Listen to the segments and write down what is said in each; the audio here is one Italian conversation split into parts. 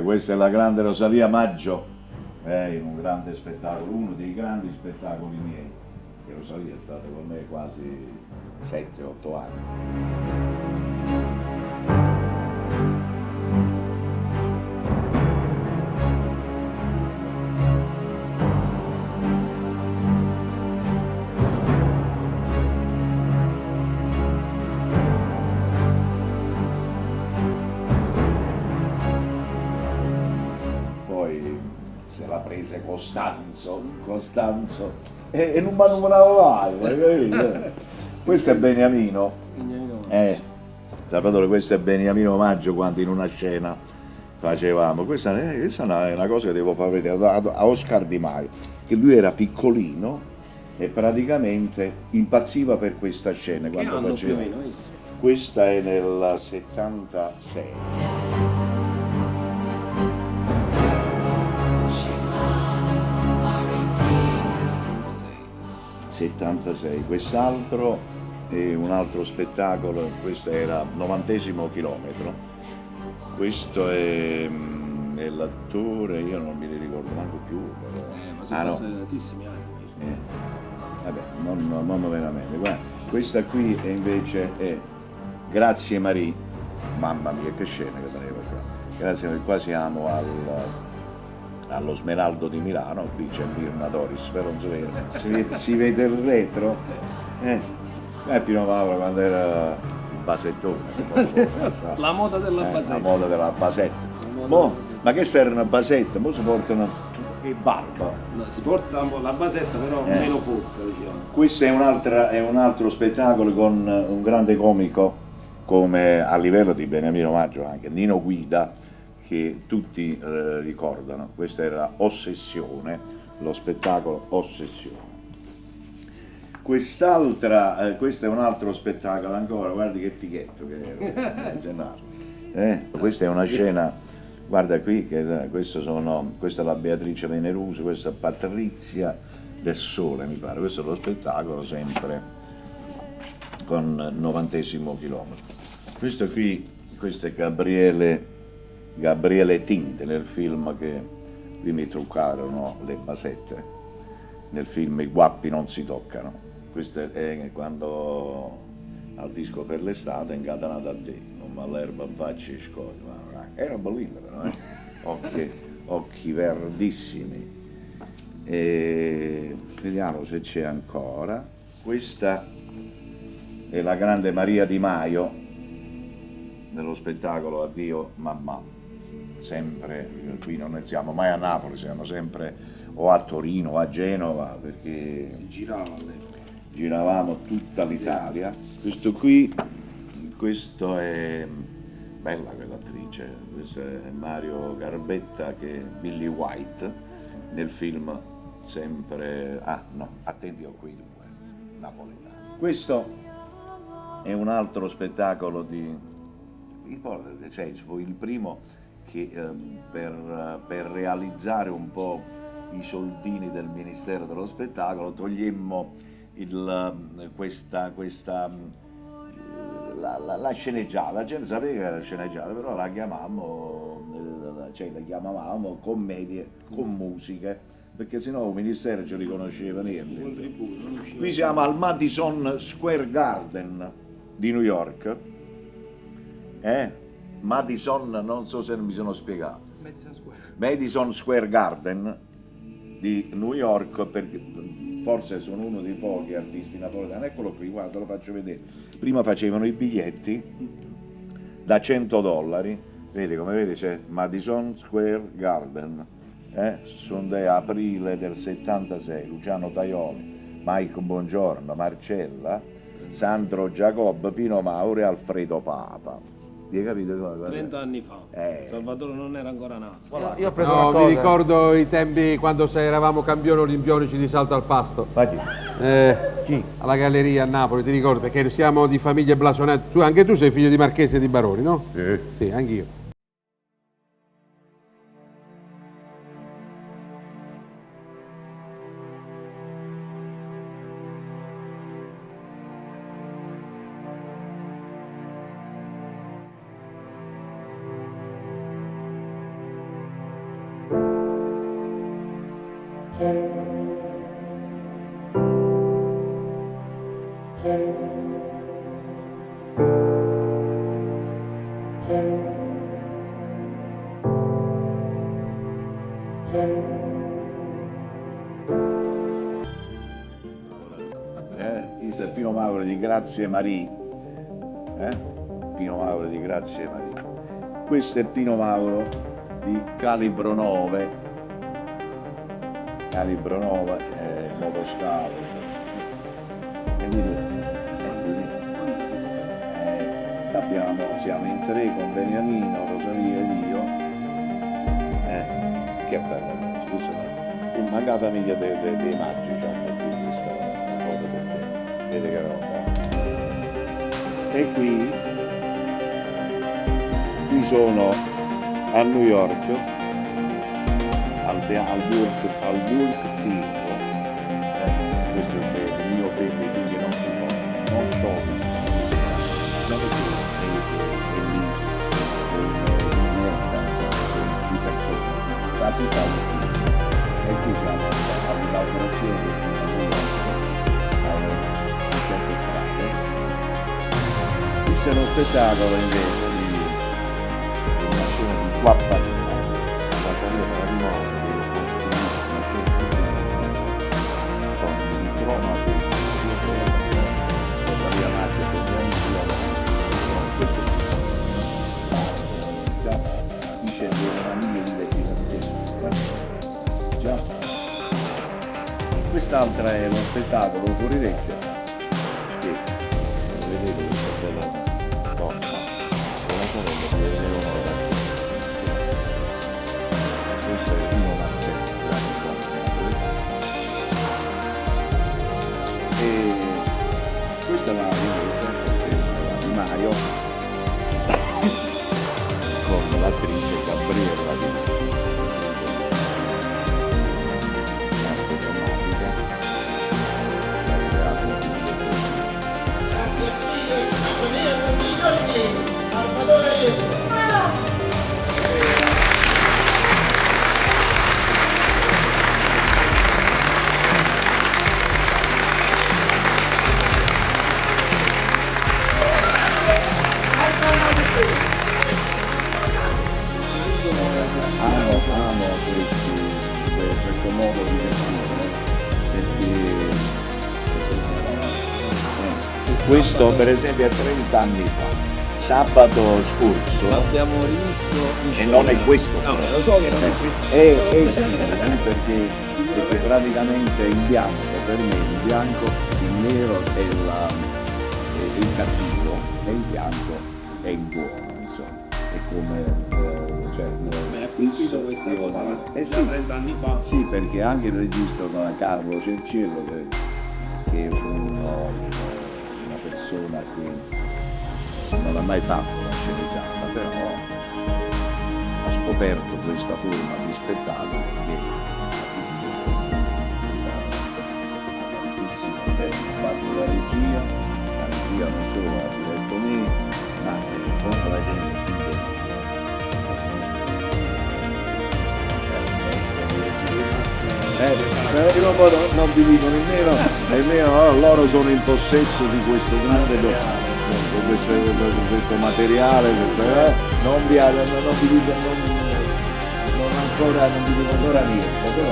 questa è la grande Rosalia Maggio, in un grande spettacolo, uno dei grandi spettacoli miei, che Rosalia è stata con me quasi 7-8 anni. Poi se la prese Costanzo, e non mi nominava mai, capito? Questo è Beniamino, Salvatore, questo è Beniamino Maggio quando in una scena facevamo, questa è una cosa che devo far vedere a Oscar Di Maio, che lui era piccolino e praticamente impazziva per questa scena. Che Quando anno più o faceva. meno? Questa è nel 76. 76, quest'altro è un altro spettacolo, questo era 90° chilometro, questo è l'attore, io non me li ricordo neanche più, però. Ma sono passati tantissimi anni questi. Vabbè, non me la mente. Guarda, questa qui è invece è Grazie Marie, mamma mia che scena che teneva qua. Grazie Marie, qua siamo allo Smeraldo di Milano, qui c'è Mirna Doris, però non si vede il retro. Pino Mauro quando era il basettone. La moda della basetta. La moda della basetta. Ma che era una basetta? Mo si portano e barba. No, si porta la basetta però meno forte, diciamo. Questo è un altro spettacolo con un grande comico come a livello di Beniamino Maggio, anche Nino Guida, che tutti ricordano. Questo era Ossessione, lo spettacolo Ossessione. Questo è un altro spettacolo ancora, guardi che fighetto che era, Gennaro. Questa è una scena, guarda qui, questa è la Beatrice Veneruso, questa è Patrizia del Sole mi pare, questo è lo spettacolo sempre con 90° chilometro. Questo è Gabriele Tinte nel film che qui mi truccarono le basette, nel film I guappi non si toccano. Questo è quando al disco per l'estate incatenato a te, non all'erba facci scogli, era bellino però, occhi verdissimi. E vediamo se c'è ancora. Questa è la grande Maria Di Maio nello spettacolo Addio Mamma. Sempre qui non siamo mai a Napoli, siamo sempre o a Torino o a Genova perché si giravamo tutta l'Italia. Questo è bella quell'attrice, questo è Mario Garbetta che è Billy White nel film sempre Attenti a qui napoletano. Questo è un altro spettacolo cioè, il primo che per realizzare un po' i soldini del Ministero dello Spettacolo togliemmo la sceneggiata, la gente sapeva che era sceneggiata, però la chiamavamo commedie con musiche, perché sennò il Ministero non ci riconosceva niente. Qui siamo al Madison Square Garden di New York. Madison, non so se mi sono spiegato. Madison Square Garden di New York, perché forse sono uno dei pochi artisti napoletani. Eccolo qui, guarda, lo faccio vedere. Prima facevano i biglietti da $100, vedi come vedi c'è Madison Square Garden, Sunday aprile del 76, Luciano Tajoli, Mike Bongiorno, Marcella, Sandro Giacobbe, Pino Mauro e Alfredo Papa. Hai capito? 30 anni fa, Salvatore non era ancora nato. Io ho preso una cosa. Mi ricordo i tempi quando eravamo campioni olimpionici di salto al pasto. Chi? Alla Galleria a Napoli, ti ricordi? Perché siamo di famiglie blasonate. Anche tu sei figlio di Marchese e di Baroni, no? Sì. Sì, anch'io. Questo è Pino Mauro di Grazie Marie. Pino Mauro di Grazie Marie. Questo è Pino Mauro di Calibro 9. Calibro 9 è motoscalo. Siamo in tre con Beniamino, Rosalia ed io. Che bella cosa, scusate. Una famiglia dei maggi, cioè, questa storia perché vede che roba. E qui sono a New York, al Burke Team. Questo è il mio baby, quindi non si può, non so. E qui siamo all'inaugurazione di un certo stato. Questo è uno spettacolo invece di una scena di Quapparina, la carriera di morte con il cronaco la via Maggio che già dice che una mille già. Quest'altra è lo spettacolo fuori Recchia che vedete questa bella donna con la sorella di Eleonora. Questo è il primo e questa è la di Mario con l'attrice Gabriella di amo questo modo di vestire perché questo per esempio è 30 anni fa. Sabato scorso l'abbiamo rivisto e non è questo, no, lo so che non è questo, sì, perché praticamente in bianco, per me il bianco, il nero è il cattivo e il bianco è il buono, insomma, è come mi ha colpito questa cosa già 30 anni fa. sì, perché anche il regista con Carlo Cerciello che è una persona che non ha mai fatto la sceneggiata, però ha scoperto questa forma di spettacolo che ha fatto la regia non solo ha diretto me, ma tutta la gente non vi dico nemmeno, loro sono in possesso di questo grande questo materiale, non vi dico ancora niente, però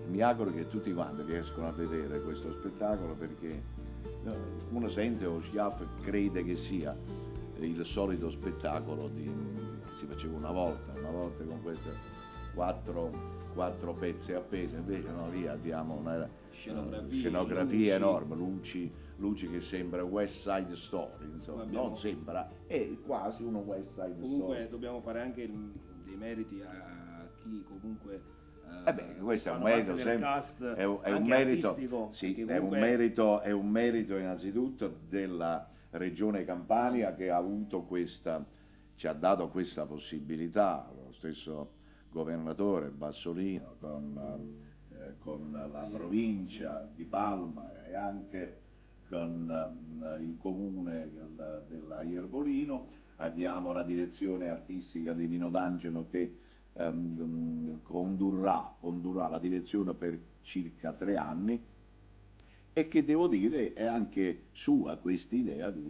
mi auguro che tutti quanti riescono a vedere questo spettacolo, perché uno sente o schiaffo e crede che sia il solito spettacolo che si faceva una volta con queste quattro 4 pezzi appesi, invece no, lì abbiamo una Scenografie, scenografia luci. enorme, luci che sembra West Side Story, insomma, Abbiamo- non sembra, è quasi uno West Side Comunque Story. dobbiamo fare anche dei meriti a chi comunque Questo è un fanno parte merito del sempre, cast, è un anche merito, artistico, sì, perché è un comunque merito innanzitutto della Regione Campania che ha avuto ci ha dato questa possibilità, lo stesso governatore Bassolino con la provincia di Palma e anche con il comune della Iervolino. Abbiamo la direzione artistica di Nino D'Angelo che condurrà la direzione per circa 3 anni e che devo dire è anche sua quest'idea di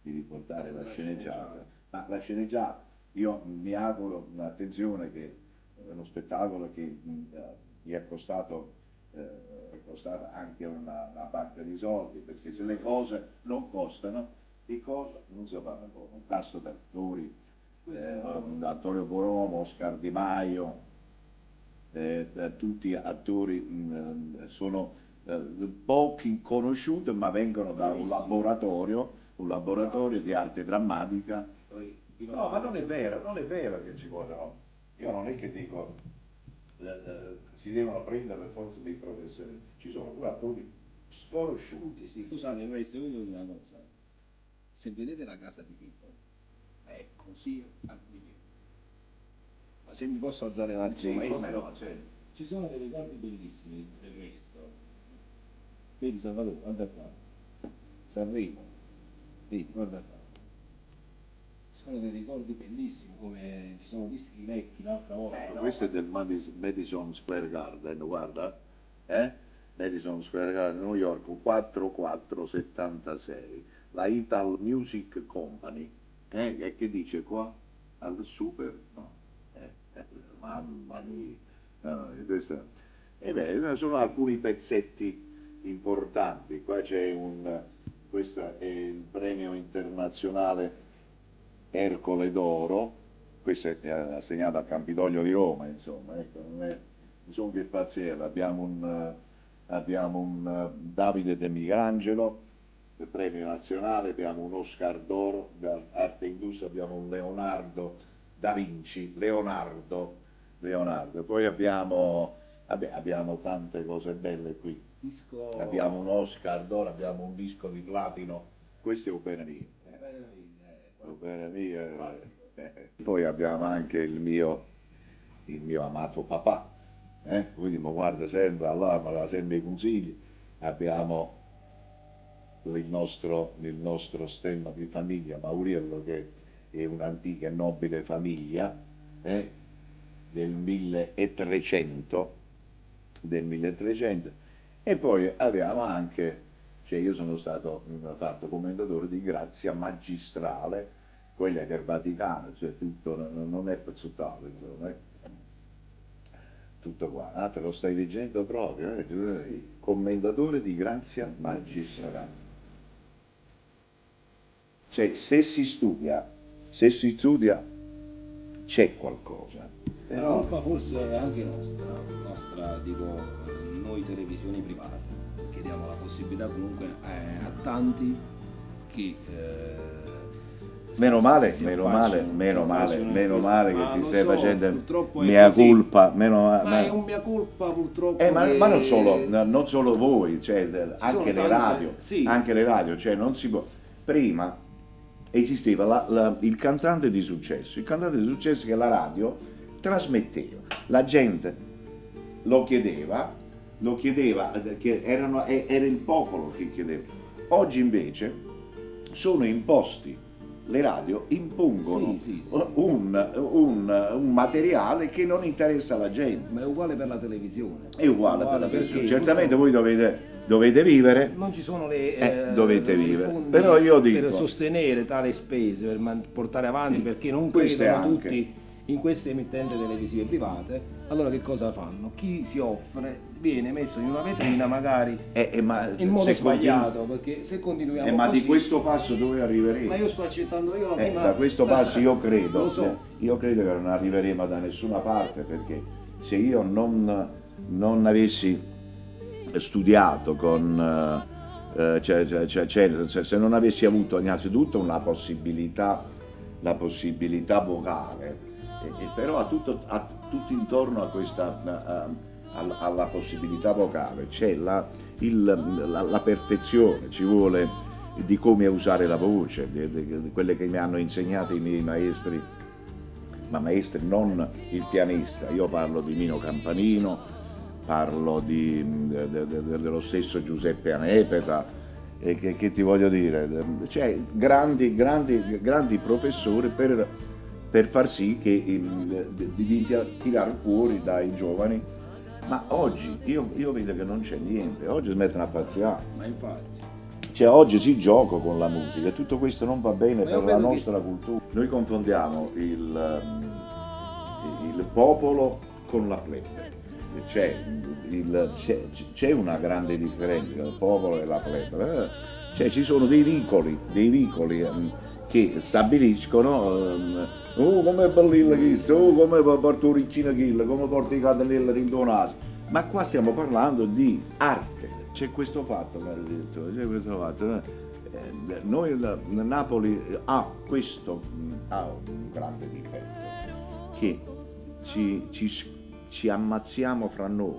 riportare la sceneggiata. Ma la sceneggiata, io mi auguro, attenzione, che è uno spettacolo che mi è costato anche una parte di soldi, perché se le cose non costano, di cosa non si fa ancora. Un cast di attori, Antonio Poromo, Oscar Di Maio, tutti attori sono pochi conosciuti, ma vengono da un laboratorio di arte drammatica. No, ma non è vero che ci vogliono. Io non è che dico si devono prendere per forza dei professori, ci sono pure attori sconosciuti. sì. Scusate, questo io dico una cosa. Se vedete la casa di Pippo, è così al milione. Ma se mi posso alzare un attimo, maestro, No, cioè, ci sono dei ricordi bellissimi del resto. Vedi Salvatore, guarda qua. Sanremo, vedi, guarda qua. Ci sono dei ricordi bellissimi, come ci sono dischi vecchi l'altra volta. questo è del Madison Square Garden, guarda, Madison Square Garden, New York, 4476, la Ital Music Company, e che dice qua? Al super? No, mamma mia, sono alcuni pezzetti importanti, qua c'è questo è il premio internazionale Ercole d'Oro, questo è assegnato al Campidoglio di Roma, insomma, ecco, non sono che pazziello. Abbiamo un Davide De Michelangelo, il premio nazionale, abbiamo un Oscar d'Oro, da arte e industria, abbiamo un Leonardo da Vinci, Leonardo, poi abbiamo tante cose belle qui. Abbiamo un Oscar d'Oro, abbiamo un disco di platino, questo è opera mia. Opera mia. Poi abbiamo anche il mio amato papà, quindi mi guarda sempre, allora mi dà sempre i consigli. Abbiamo il nostro stemma di famiglia, Mauriello, che è un'antica e nobile famiglia del 1300, e poi abbiamo anche, cioè io sono stato fatto commendatore di Grazia Magistrale, quella del Vaticano, cioè tutto, non è pezzottato, insomma, tutto qua. Ah, te lo stai leggendo proprio, Sì. Commendatore di Grazia Magistrale. Cioè, se si studia, c'è qualcosa. La colpa forse è anche nostra dico, noi televisioni private, che diamo la possibilità comunque a tanti che Meno male che ti stai facendo mea culpa, ma è un mea culpa purtroppo. ma non solo voi, cioè, anche le radio, sì. anche le radio, cioè non si può. Prima esisteva il cantante di successo che la radio trasmetteva, la gente lo chiedeva, che era il popolo che chiedeva. Oggi invece sono imposti. Le radio impongono Sì. un materiale che non interessa alla gente. Ma è uguale per la televisione. È uguale per la televisione. Perché Certamente voi dovete vivere. non ci sono le dovete i vivere. fondi Però io dico, per sostenere tale spese, per portare avanti, Sì, perché non queste credono anche. tutti in queste emittenti televisive private. Allora che cosa fanno? Chi si offre viene messo in una vetrina magari ma in modo se sbagliato, perché se continuiamo ma così, di questo passo dove arriveremo? ma io sto accettando io la prima Da questo passo io credo lo so. che non arriveremo da nessuna parte, perché se io non avessi studiato se non avessi avuto innanzitutto la possibilità vocale, però tutto intorno a questa alla possibilità vocale c'è la perfezione, ci vuole di come usare la voce, di quelle che mi hanno insegnato i miei maestri, ma maestri non il pianista. Io parlo di Mino Campanino, parlo dello stesso Giuseppe Anepeta, che ti voglio dire, cioè grandi professori per far sì che di tirare fuori dai giovani. Ma oggi io vedo che non c'è niente, oggi smettono a pazziare. Ma infatti. Cioè oggi si gioca con la musica e tutto questo non va bene per la nostra cultura. Noi confondiamo il popolo con la plebe. C'è una grande differenza tra il popolo e la plebe. Cioè ci sono dei vicoli che stabiliscono come è bellilla questo, come porto Riccina Chilla, come porto i catenelle rintonati. Ma qua stiamo parlando di arte. C'è questo fatto, caro direttore, noi Napoli ha un grande difetto, che ci ammazziamo fra noi,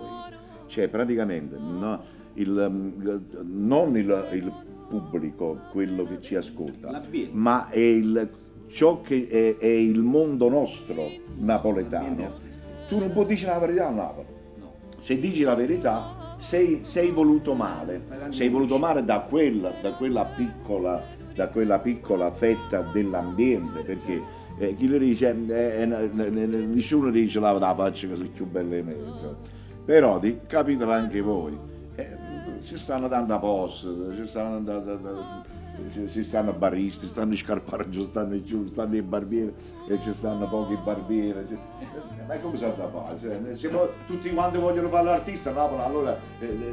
cioè praticamente non il pubblico, quello che ci ascolta, ma è ciò che è il mondo nostro napoletano. Tu non puoi dire la verità a Napoli, se dici la verità sei voluto male, da quella piccola fetta dell'ambiente, perché chi lo dice, nessuno dice la faccia che sono più belle e mezzo, però capitela anche voi, ci stanno tanti post, ci stanno baristi, stanno i scarpari, stanno i barbieri e ci stanno pochi barbieri. Ma come si fa a fare? Se tutti quanti vogliono fare l'artista, no? Allora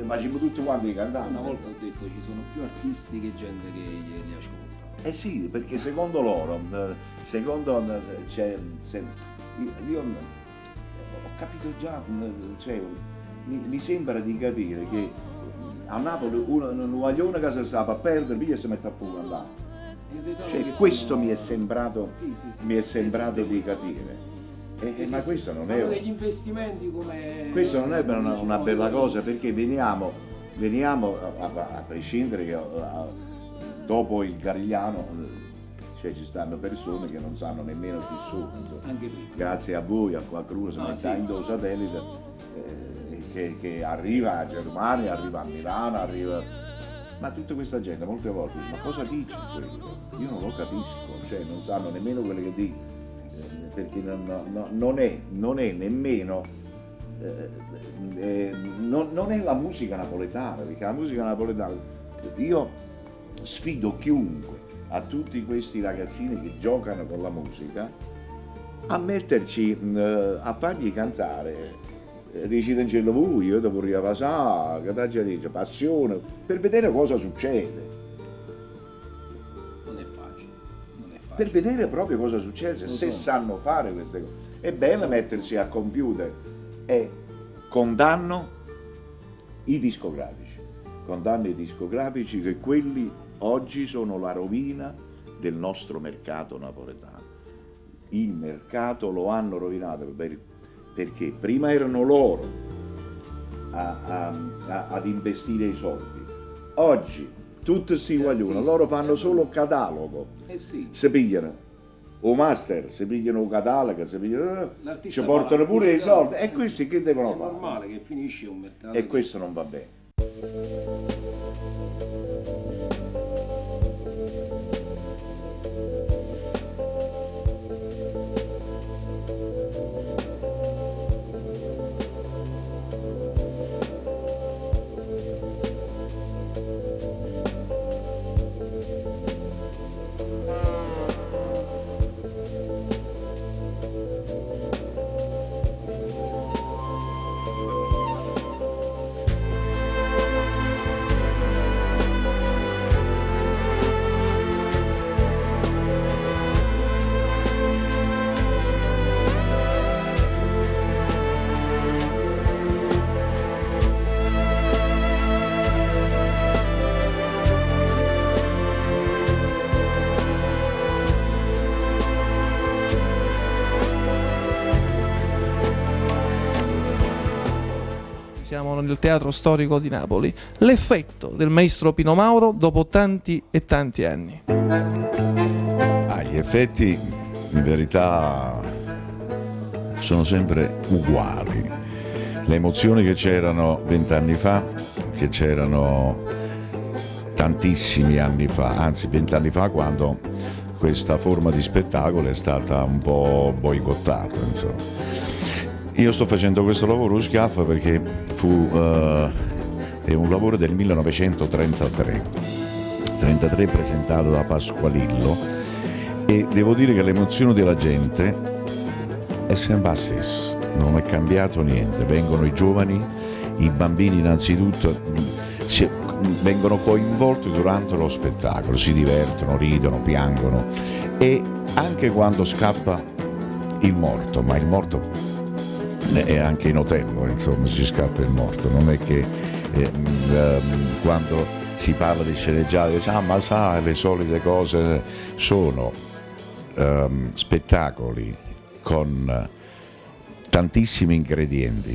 facciamo tutti quanti i cantanti. Una volta ho detto ci sono più artisti che gente che li ascolta. Sì, perché secondo loro, io ho capito già, cioè, mi sembra di capire che a Napoli un guaglione che si stava a perdere, via si mette a fuoco andare. Cioè, questo mi è sembrato di capire. Ma questo non è degli investimenti come questo non è una bella cosa, perché veniamo a prescindere che dopo il Garigliano cioè ci stanno persone che non sanno nemmeno chi sono, grazie a voi, a Cruz, mettendo satellite che arriva a Germania, arriva a Milano, ma tutta questa gente molte volte dice: ma cosa dici quello? Io non lo capisco, cioè non sanno nemmeno quello che dico, perché non è nemmeno non è la musica napoletana, perché la musica napoletana, io sfido chiunque, a tutti questi ragazzini che giocano con la musica, a metterci a fargli cantare Recita in cielo voi, io devo riavasare, che ti dice, passione, per vedere cosa succede. Non è facile. Per vedere proprio cosa succede, se sanno fare queste cose. È bello mettersi a computer e condanno i discografici che quelli oggi sono la rovina del nostro mercato napoletano. Il mercato lo hanno rovinato perché prima erano loro ad investire i soldi, oggi tutti si vogliono, loro fanno solo catalogo, si pigliano o master, si pigliano un catalogo, ci portano pure i soldi, e questi che devono fare? È normale che finisce un mercato. E questo non va bene. risuonavano nel Teatro Storico di Napoli. L'effetto del maestro Pino Mauro dopo tanti e tanti anni. Gli effetti in verità sono sempre uguali. Le emozioni che c'erano 20 anni fa, che c'erano tantissimi anni fa, anzi 20 anni fa, quando questa forma di spettacolo è stata un po' boicottata, insomma. Io sto facendo questo lavoro Schiaff perché è un lavoro del 1933 presentato da Pasqualillo, e devo dire che l'emozione della gente è sempre la stessa, non è cambiato niente. Vengono i giovani, i bambini innanzitutto, vengono coinvolti durante lo spettacolo, si divertono, ridono, piangono, e anche quando scappa il morto, ma il morto è anche in Otello, insomma, ci scappa il morto, non è che quando si parla di sceneggiate dice ma sai, le solite cose. Sono spettacoli con tantissimi ingredienti.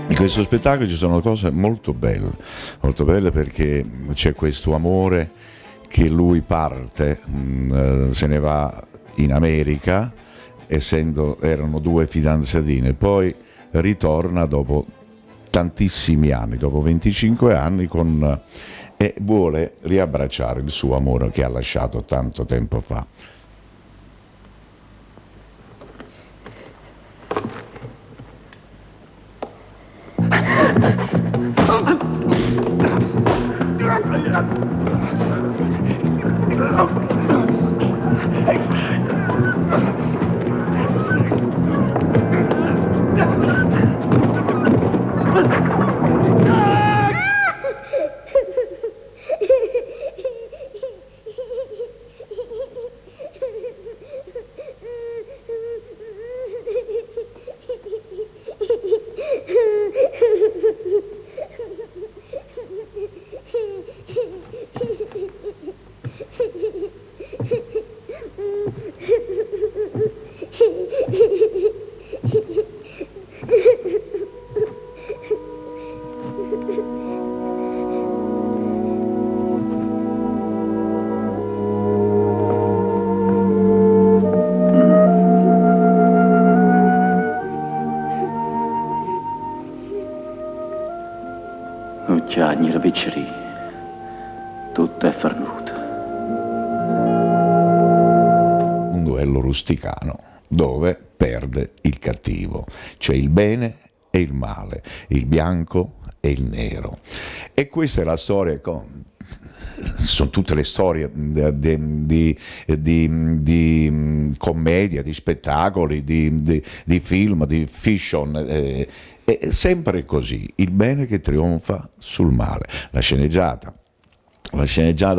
In questo spettacolo ci sono cose molto belle perché c'è questo amore che lui parte, se ne va in America, erano due fidanzatine, poi ritorna dopo tantissimi anni, dopo 25 anni, e vuole riabbracciare il suo amore che ha lasciato tanto tempo fa. Occhiagni, la picceri, tutta è farnuta. Un duello rusticano dove perde il cattivo, c'è il bene e il male, il bianco e il nero. E questa è la storia, sono tutte le storie di commedia, di spettacoli, di film, di fiction. È sempre così, il bene che trionfa sul male. La sceneggiata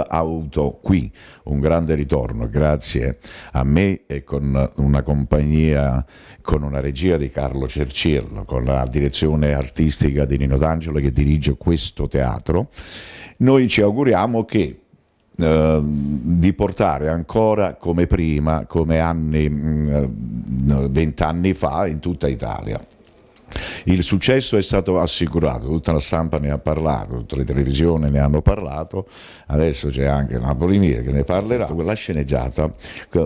ha avuto qui un grande ritorno grazie a me e con una compagnia, con una regia di Carlo Cerciello, con la direzione artistica di Nino D'Angelo che dirige questo teatro. Noi ci auguriamo che di portare ancora come prima, come 20 anni fa, in tutta Italia. Il successo è stato assicurato, tutta la stampa ne ha parlato, tutte le televisioni ne hanno parlato, adesso c'è anche Napoli Mia che ne parlerà. La sceneggiata,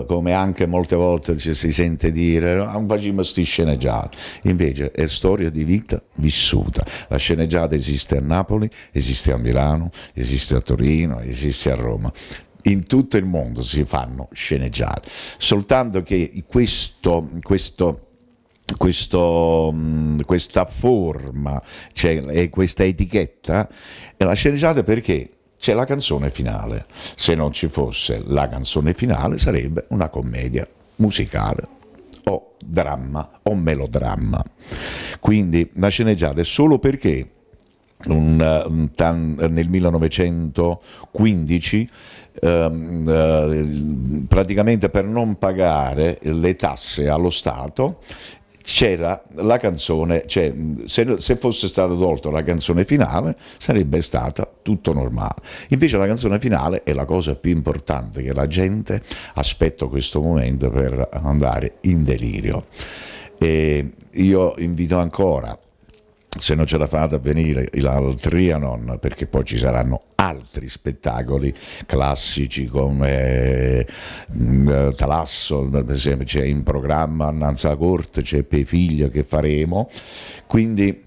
come anche molte volte ci si sente dire, non facciamo sti sceneggiate, invece è storia di vita vissuta. La sceneggiata esiste a Napoli, esiste a Milano, esiste a Torino, esiste a Roma. In tutto il mondo si fanno sceneggiate, soltanto che questa forma, cioè, questa etichetta è la sceneggiata perché c'è la canzone finale. Se non ci fosse la canzone finale sarebbe una commedia musicale o dramma o melodramma. Quindi la sceneggiata è solo perché nel 1915 praticamente per non pagare le tasse allo Stato c'era la canzone, cioè se fosse stata tolta la canzone finale sarebbe stata tutto normale. Invece la canzone finale è la cosa più importante, che la gente aspetta questo momento per andare in delirio. E io invito ancora, se non ce la fate a venire al Trianon, perché poi ci saranno altri spettacoli classici come Talasso, per esempio c'è in programma Annanzi alla Corte, c'è Pe Figlio che faremo, quindi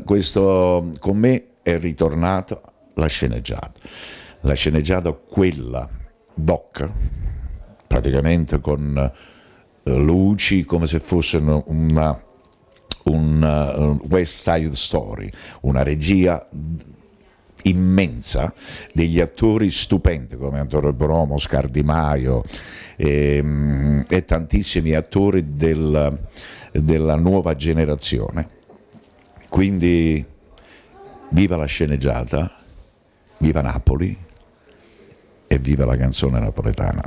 questo con me è ritornata la sceneggiata quella doc, praticamente con luci come se fossero un West Side Story, una regia immensa, degli attori stupendi come Antonio Bromo, Oscar Di Maio e tantissimi attori della nuova generazione. Quindi viva la sceneggiata, viva Napoli e viva la canzone napoletana.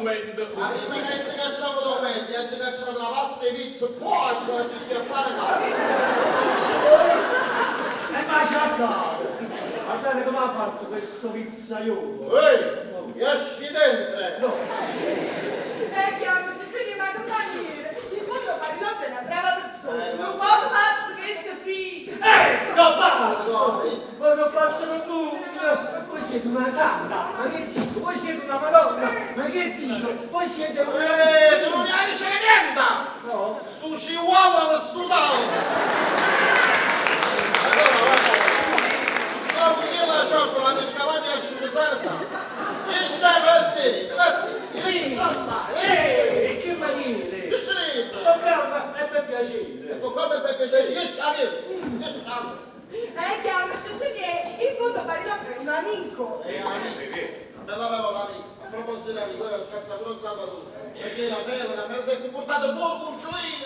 Prima che si cacciava documenti, si cacciava la pasta e pizza, poi ce la ci schiaffare capo. E facciate! Guardate come ha fatto questo pizzaiolo! Esci dentro! No! Chiamaci, ci rimane maniere! In fondo Marilotta è una brava persona! Un po' pazzo che sì! Sono pazzo! Ma sono pazzo con tu! Voi siete una santa! Ma che dico? Voi siete una madonna! Ma che dico? Voi siete una... Tu non ne hai niente! No! Stu chihuahua per studiare! Dopo che la cioccola ne scavati a scimmesarsa, che stai per te? Che maniere! Che sarebbe? Calma, è per piacere! Ecco come per piacere, io sapevo! Chiamaci, sì che in fondo Marilotta è un amico! Bella parola amico, a proposito dell'amico, io ho cazzo pure un sabato, perché la fella mi ha sempre portato un po' un giulino.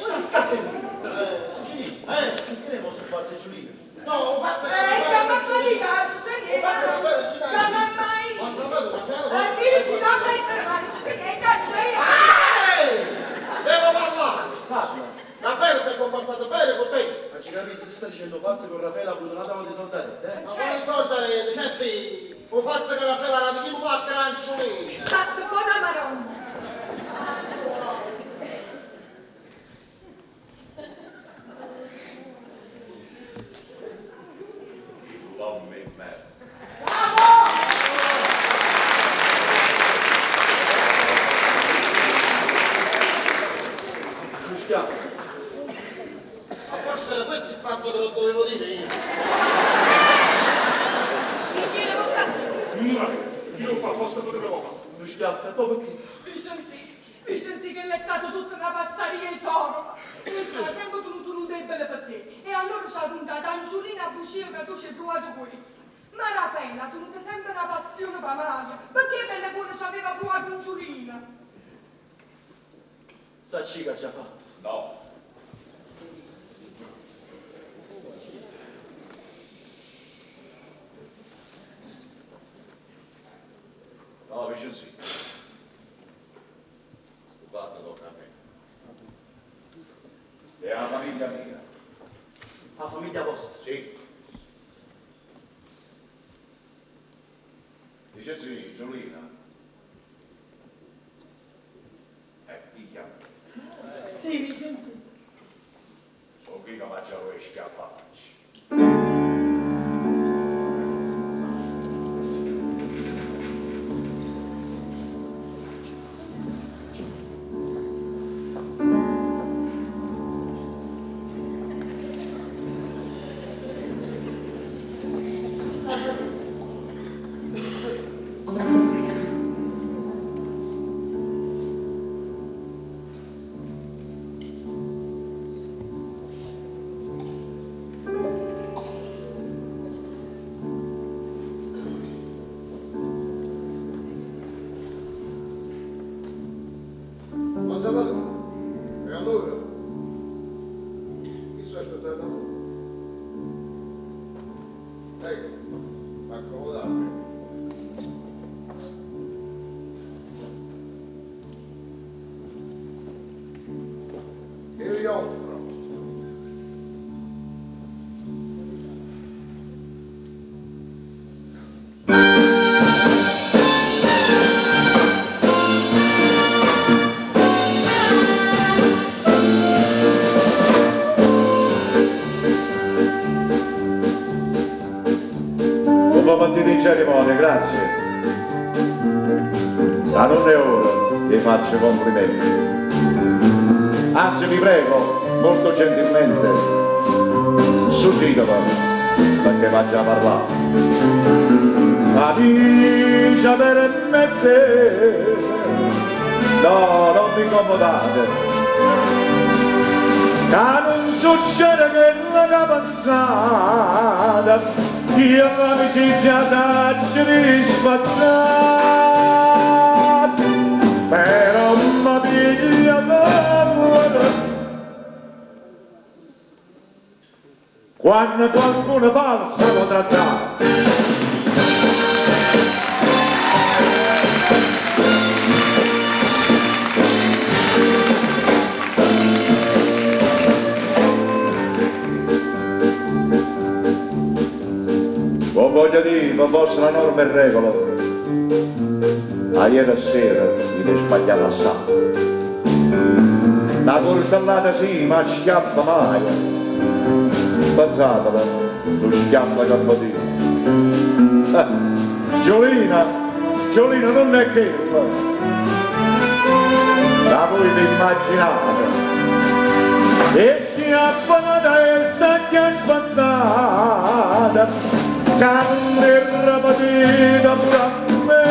Che cremo sto fatto giulino? No, ho fatto la fella. Chiama fuori caso, sì che... Ho fatto la fella, ci dai. Non è mai... Ho saputo la fella. Almeno si dà mai per mano, sì che è tanto Devo parlare. Raffaele si è comportato bene con te. Ma ci capite, tu stai dicendo fatto che Raffaele ha avuto una dama di soldarete, Ma quale soldarete? Cioè sì, ho fatto che Raffaele era di tipo maschera anciolina. Fatto con la maronna! Ma forse era questo il fatto che lo dovevo dire io. Io non fa apposta quello che avevo fatto. Lo schiaffo, e poi perché? Vicenzi che l'è stato tutta una pazzaria isonoma. Io sono sempre tenuto un debole per te. E allora ci ha puntato Angiolina a bucire che tu ci hai provato questo. Ma Raffaella ha tenuto sempre una passione per Maria. Perché bella buona ci aveva provato Angiolina? Sa cica ci ha fatto? No. No, Vincenzi. Guarda, tocca a me. È una famiglia mia. La famiglia vostra? Sì. Vincenzi, sì, Giolina. Ti chiamo. Sì, Vincenzo. Sono qui che mangiavo le schiaffacci. Cosa va? E allora? Mi sto aspettando. Ecco, accomodate. Che vi offro? Mattina in cerimonia, grazie. Da non è ora vi faccio complimenti. Anzi, vi prego, molto gentilmente, suscitava, perché va già parlato. Amici, permette, no, non vi incomodate, che non succede che la capazzata. Io l'amicizia saccio rispettare, però mi piglia paura quando qualcuno falsa lo trattare. Voglio dire, per vostra norma e regola, a ieri sera mi sbagliato assai. Una coltellata sì, ma schiappa mai. Pensatela, lo schiappa che vuol dire. Giolina non è quello. La voi vi immaginate. E schiappa da sacchia spantata. Carne rapatita pure a me,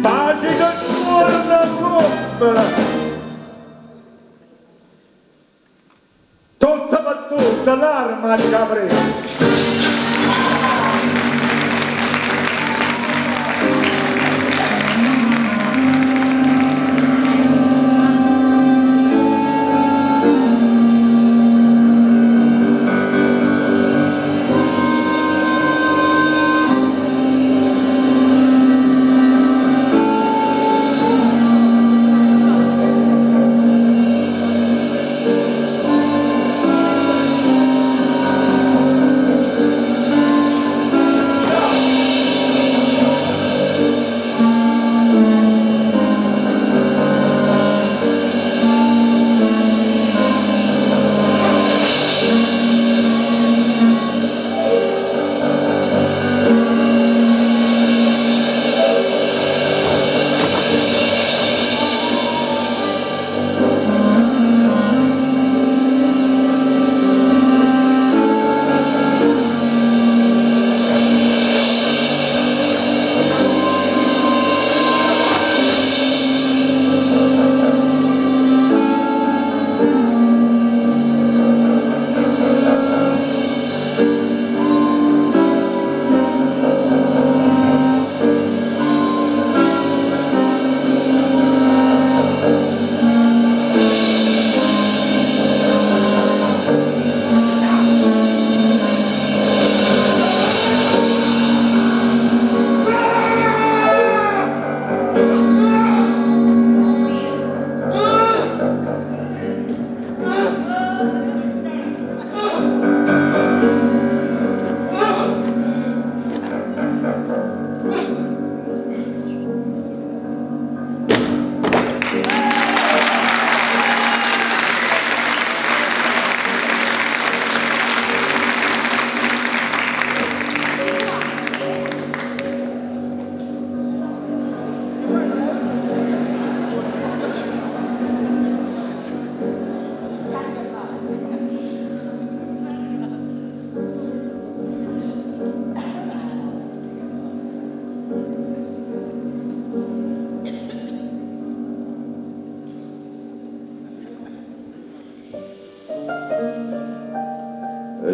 pace che scorda come tutta battuta l'arma di capre.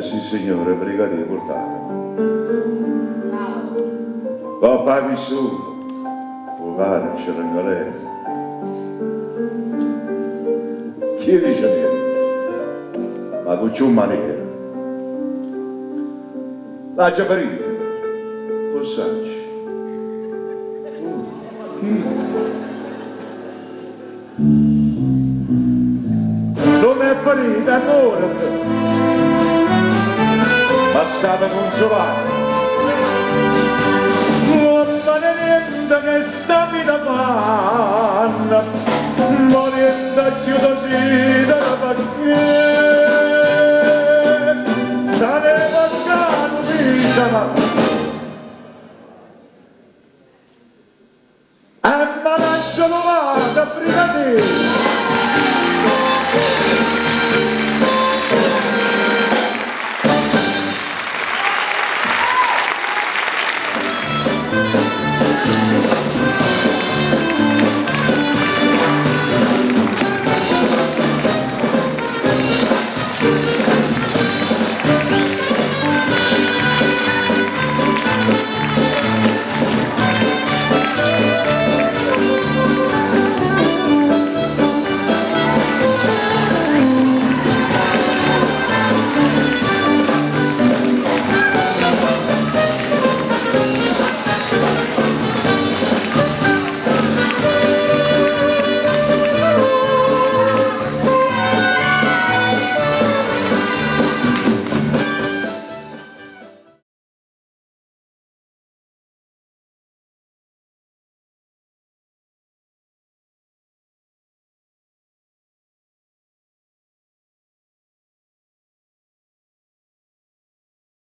Sì signore, brigadiere, portate. Papà vissuto, povero, c'era in galera. Chi dice niente? Ma con un maniera. L'ha già ferito. Possacci. Chi? Non è ferita, amore. Passata con Giovanni. Niente che sta vita panna, morendo chiudosi dalla pacchetta, da ne mancano vita, e managgio lo vado a brigadiere.